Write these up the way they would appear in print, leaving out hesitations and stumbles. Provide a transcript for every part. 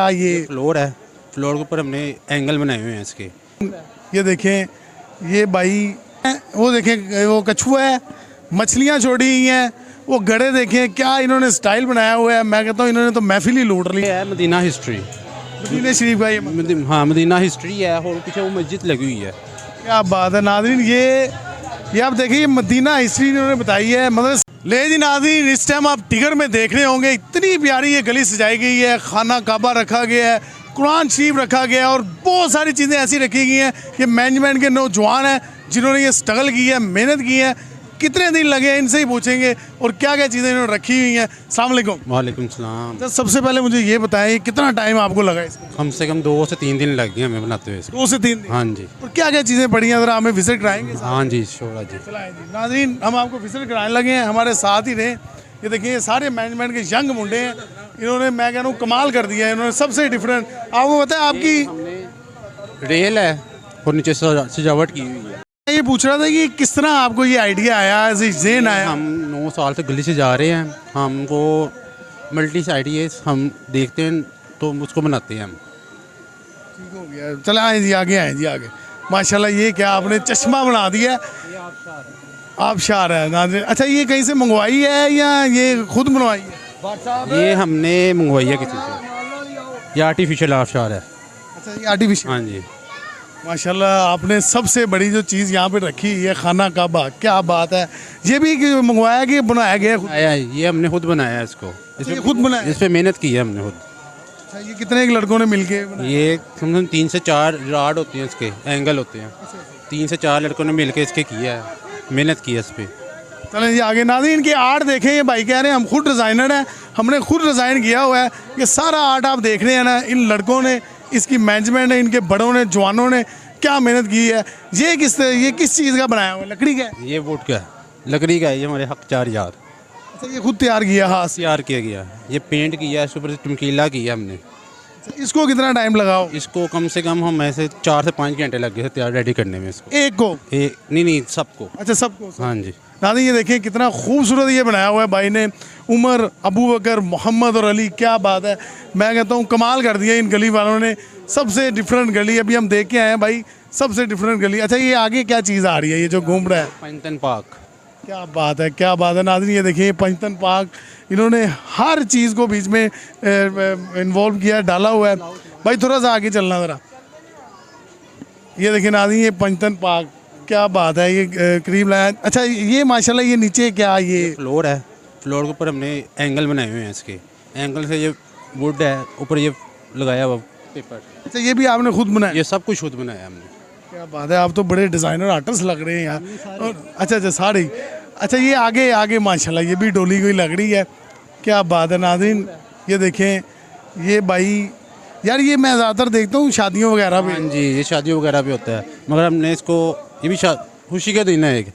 ये फ्लोर है, फ्लोर के ऊपर हमने एंगल बनाए हुए हैं इसके। ये देखें, ये भाई वो देखें, वो कछुआ है, मछलियाँ छोड़ी हुई हैं, वो गड़े देखें, क्या इन्होंने स्टाइल बनाया हुआ है। मैं कहता हूँ इन्होंने तो महफिल ही लूट ली ये है मदीना हिस्ट्री, मदीना शरीफ का। ये हाँ मदीना हिस्ट्री है और पीछे वो मस्जिद लगी हुई है। क्या बात है नाज़रीन, ये आप देखिए, ये मदीना हिस्ट्री इन्होंने बताई है। मतलब ले जी नाज़रीन, इस टाइम आप टिगर में देख रहे होंगे, इतनी प्यारी ये गली सजाई गई है, खाना काबा रखा गया है, कुरान शरीफ रखा गया है और बहुत सारी चीज़ें ऐसी रखी गई हैं। ये मैनेजमेंट के नौजवान हैं जिन्होंने ये स्ट्रगल की है, मेहनत की है। कितने दिन लगे हैं इनसे ही पूछेंगे, और क्या क्या चीज़ें इन्होंने रखी हुई हैं। अस्सलाम वालेकुम। वालेकुम सलाम। तो सबसे पहले मुझे ये बताएं, कितना टाइम आपको लगा इसको? कम से कम 2 से 3 दिन लग गए हमें बनाते हुए इसको। 2 से 3 दिन। हाँ जी। और क्या क्या चीज़ें पड़ी हैं, ज़रा हमें विजिट कराएंगे? हाँ जी शोरा जी। चलाएं जी नाज़रीन, हम आपको विजिट कराने लगे हैं, हमारे साथ ही रहे। ये देखिए, ये सारे मैनेजमेंट के यंग मुंडे हैं, इन्होंने मैं कह रहा हूँ कमाल कर दिया है। इन्होंने सबसे डिफरेंट, आपको पता है आपकी रेल है और नीचे सजावट की हुई है। ये पूछ रहा था कि किस तरह आपको ये आइडिया आया, ज़हन आया? हम 9 साल से गली से जा रहे हैं, हमको मल्टी साइड ये हम देखते हैं तो उसको बनाते हैं हम। ठीक हो गया, चले आए जी, आगे आए जी, आगे। माशाल्लाह, ये क्या आपने चश्मा बना दिया है? आबशार है नाज़रीन। अच्छा, ये कहीं से मंगवाई है या ये खुद बनवाई है? ये हमने मंगवाई है किसी से, ये आर्टिफिशियल आबशार है। अच्छा, ये आर्टिफिशियल। हाँ जी। माशाल्लाह, आपने सबसे बड़ी जो चीज़ यहाँ पे रखी है खाना काबा, क्या बात है। ये भी मंगवाया कि बनाया गया है खुद? ये हमने खुद बनाया है इसको। ये खुद बनाया? इस पे मेहनत की है हमने खुद। अच्छा, ये कितने एक लड़कों ने मिलके बनाया? ये कम से कम 3 से 4 राड होते हैं इसके, एंगल होते हैं। 3 से 4 लड़कों ने मिलके इसके किया है, मेहनत की है इस पर। चलें जी आगे। नाज़रीन, इनके आर्ट देखें, ये भाई कह रहे हैं हम खुद डिज़ाइनर हैं, हमने खुद डिज़ाइन किया हुआ है। ये सारा आर्ट आप देख रहे हैं ना, इन लड़कों ने, इसकी मैनेजमेंट ने, इनके बड़ों ने, जवानों ने क्या मेहनत की है। ये किस चीज़ का बनाया हुआ है? लकड़ी का है? ये वुड का है, लकड़ी का है। ये हमारे हक 4 यार। अच्छा, ये खुद तैयार किया हाथ से? तैयार किया गया, ये पेंट किया है, इसके ऊपर से चमकीला किया हमने। अच्छा, इसको कितना टाइम लगाओ? इसको कम से कम हम ऐसे 4 से 5 घंटे लग गए थे तैयार रेडी करने में इसको। एक को? नहीं सबको। अच्छा, सबको। हाँ जी। नाज़रीन, ये देखें कितना खूबसूरत ये बनाया हुआ है भाई ने। उमर, अबू बकर, मोहम्मद और अली, क्या बात है। मैं कहता हूँ कमाल कर दिया इन गली वालों ने। सबसे डिफरेंट गली अभी हम देख के आए हैं भाई, सबसे डिफरेंट गली। अच्छा, ये आगे क्या चीज़ आ रही है, ये जो घूम रहा है? पंचतन पार्क। क्या बात है, क्या बात है। नाज़रीन, ये देखिए पंचतन पार्क, इन्होंने हर चीज़ को बीच में इन्वॉल्व किया, डाला हुआ है। भाई थोड़ा सा आगे चलना ज़रा। ये देखिए नाज़रीन, ये पंचतन पार्क, क्या बात है। ये करीब लाया। अच्छा, ये माशाल्लाह, ये नीचे क्या, ये फ्लोर है, फ्लोर के ऊपर हमने एंगल बनाए हुए हैं इसके। एंगल से ये वुड है, ऊपर ये लगाया हुआ पेपर। अच्छा, ये भी आपने खुद बनाया? ये सब कुछ खुद बनाया हमने। क्या बात है, आप तो बड़े डिज़ाइनर आर्टिस्ट लग रहे हैं यार। और अच्छा साड़ी। अच्छा, ये आगे आगे माशाल्लाह, ये भी डोली कोई लग रही है। क्या बात है नाज़रीन, ये देखें, ये भाई यार, ये मैं ज़्यादातर देखता हूँ शादियों वगैरह में। हाँ जी, ये शादियों वगैरह भी होता है, मगर हमने इसको, ये भी खुशी का दिन है एक,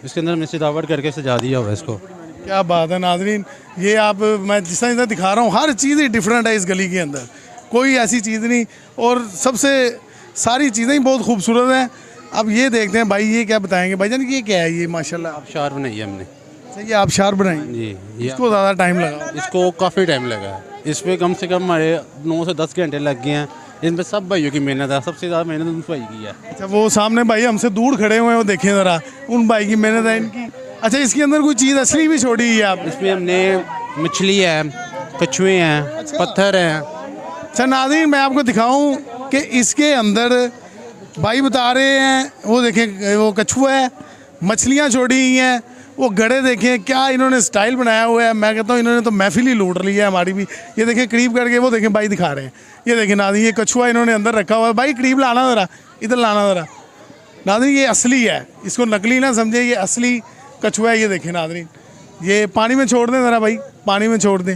इसके अंदर हमने सजावट करके सजा दिया हुआ है इसको। क्या बात है नाज़रीन, ये आप, मैं जिस तरह दिखा रहा हूँ, हर चीज़ ही डिफरेंट है इस गली के अंदर, कोई ऐसी चीज़ नहीं। और सबसे सारी चीज़ें ही बहुत खूबसूरत हैं। अब ये देखते हैं भाई, ये क्या बताएंगे भाईजान, ये क्या है? ये माशाल्लाह आबशार बनाई है हमने। ये आबशार बनाई जी। इसको ज़्यादा टाइम लगा? इसको काफ़ी टाइम लगा है, इस पर कम से कम हमारे 9 से 10 घंटे लग गए हैं। इनमें सब भाइयों की मेहनत है, सबसे ज़्यादा मेहनत उन भाई की है। अच्छा, वो सामने भाई हमसे दूर खड़े हुए हैं, वो देखें ज़रा, उन भाई की मेहनत है इनकी। अच्छा, इसके अंदर कोई चीज़ असली भी छोड़ी है आप? इसमें हमने मछली है, कछुए हैं, पत्थर हैं। अच्छा नाज़रीन, मैं आपको दिखाऊं कि इसके अंदर भाई बता रहे हैं, वो देखें, वो कछुआ है, मछलियाँ छोड़ी हुई हैं, वो गड़े देखें, क्या इन्होंने स्टाइल बनाया हुआ है। मैं कहता हूँ इन्होंने तो महफिल ही लूट ली है हमारी भी। ये देखें करीब करके, वो देखें भाई दिखा रहे हैं, ये देखें नाज़रीन, ये कछुआ इन्होंने अंदर रखा हुआ है। भाई करीब लाना ज़रा, इधर लाना ज़रा। नाज़रीन, ये असली है, इसको नकली ना समझे, ये असली कछुआ है। ये देखें नाज़रीन, ये पानी में छोड़ दें ज़रा भाई, पानी में छोड़ दें।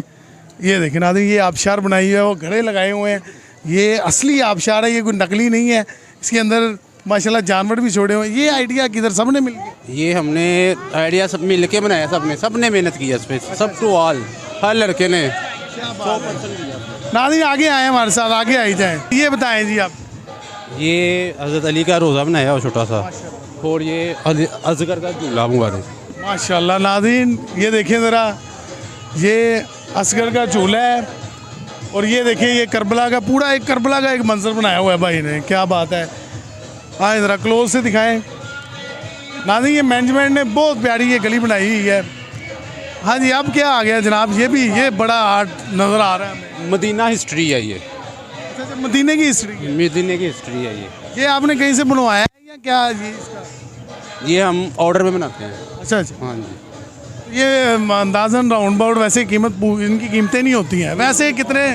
ये देखें नाज़रीन, ये आबशार बनाई हुई है, वो घड़े लगाए हुए हैं, ये असली आबशार है, ये कोई नकली नहीं है। इसके अंदर माशाल्लाह जानवर भी छोड़े हुए हैं। ये आइडिया किधर, सबने मिल के? ये हमने आइडिया सब मिल के बनाया, सबने मेहनत की है इस पर, सब टू ऑल, हर लड़के ने 100% किया। नाज़रीन, आगे आए हमारे साथ, आगे आई जाएँ। ये बताएं जी आप। ये हज़रत अली का रोज़ा बनाया हुआ छोटा सा, और ये अजगर का झूला मुबारक। माशाल्लाह नाज़रीन, ये देखें ज़रा, ये असगर का झूला है, और ये देखिए ये करबला का पूरा एक करबला का एक मंजर बनाया हुआ है भाई ने, क्या बात है। हाँ ज़रा क्लोज से दिखाएं नाज़रीन, ये मैनेजमेंट ने बहुत प्यारी ये गली बनाई हुई है। हाँ जी, अब क्या आ गया जनाब, ये बड़ा आर्ट नज़र आ रहा है हमें। मदीना हिस्ट्री है ये, अच्छा, मदीने की हिस्ट्री है। मदीने की हिस्ट्री है ये आपने कहीं से बनवाया है या क्या ये इसका? ये हम ऑर्डर में बनाते हैं। अच्छा अच्छा, हाँ जी। ये अंदाजन राउंड बाउंड वैसे इनकी कीमतें नहीं होती हैं वैसे, कितने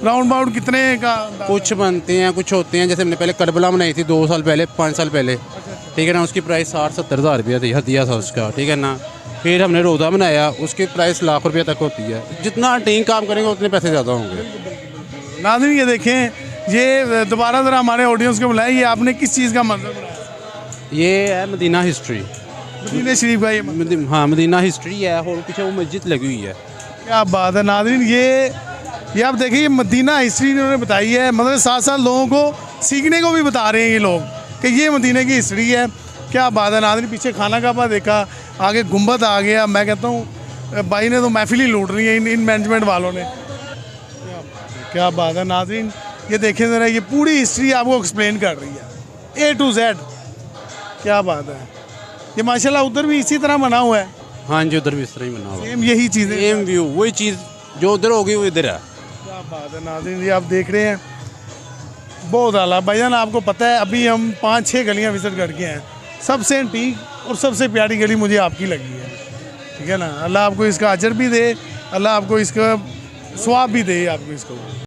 राउंड बाउंड कितने का? कुछ बनते हैं, कुछ होते हैं। जैसे हमने पहले करबला बनाई थी 2 साल पहले, 5 साल पहले, ठीक है ना, उसकी प्राइस 60-70 हज़ार रुपया थी, हदिया था उसका, ठीक है ना। फिर हमने रोज़ा बनाया, उसकी प्राइस लाख रुपये तक होती है। जितना टीम काम करेंगे उतने पैसे ज़्यादा होंगे। नाज़रीन ये देखें, ये दोबारा ज़रा हमारे ऑडियंस को बुलाएं, ये आपने किस चीज़ का मंजर बनाया? ये है मदीना हिस्ट्री, मदीना शरीफ का ये हाँ मदीना हिस्ट्री है। और पीछे वो मस्जिद लगी हुई है। क्या बात है नाज़रीन, ये आप देखिए, ये मदीना हिस्ट्री इन्होंने बताई है, मतलब साथ साथ लोगों को सीखने को भी बता रहे हैं ये लोग कि ये मदीने की हिस्ट्री है। क्या बात है नाज़रीन, पीछे खाना काबा देखा, आगे गुंबद आ गया। मैं कहता हूँ भाई ने तो महफिल ही लूट रही है इन मैनेजमेंट वालों ने। क्या बात है नाज़रीन, ये देखें ज़रा, ये पूरी हिस्ट्री आपको एक्सप्लेन कर रही है A to Z। क्या बात है, ये माशाल्लाह उधर भी इसी तरह बना हुआ है। हाँ जी, उधर भी इस तरह ही बना हुआ है। सेम यही चीज़ें, सेम व्यू, वही चीज़ जो उधर होगी वो इधर है। क्या बात है नाज़रीन, ये आप देख रहे हैं, बहुत आला भाईजान। आपको पता है अभी हम 5-6 गलियां विजिट करके हैं, सबसे एंटीक और सबसे प्यारी गली मुझे आपकी लगी है, ठीक है ना। अल्लाह आपको इसका अजर भी दे, अल्लाह आपको इसका स्वाब भी दे आपको इसको।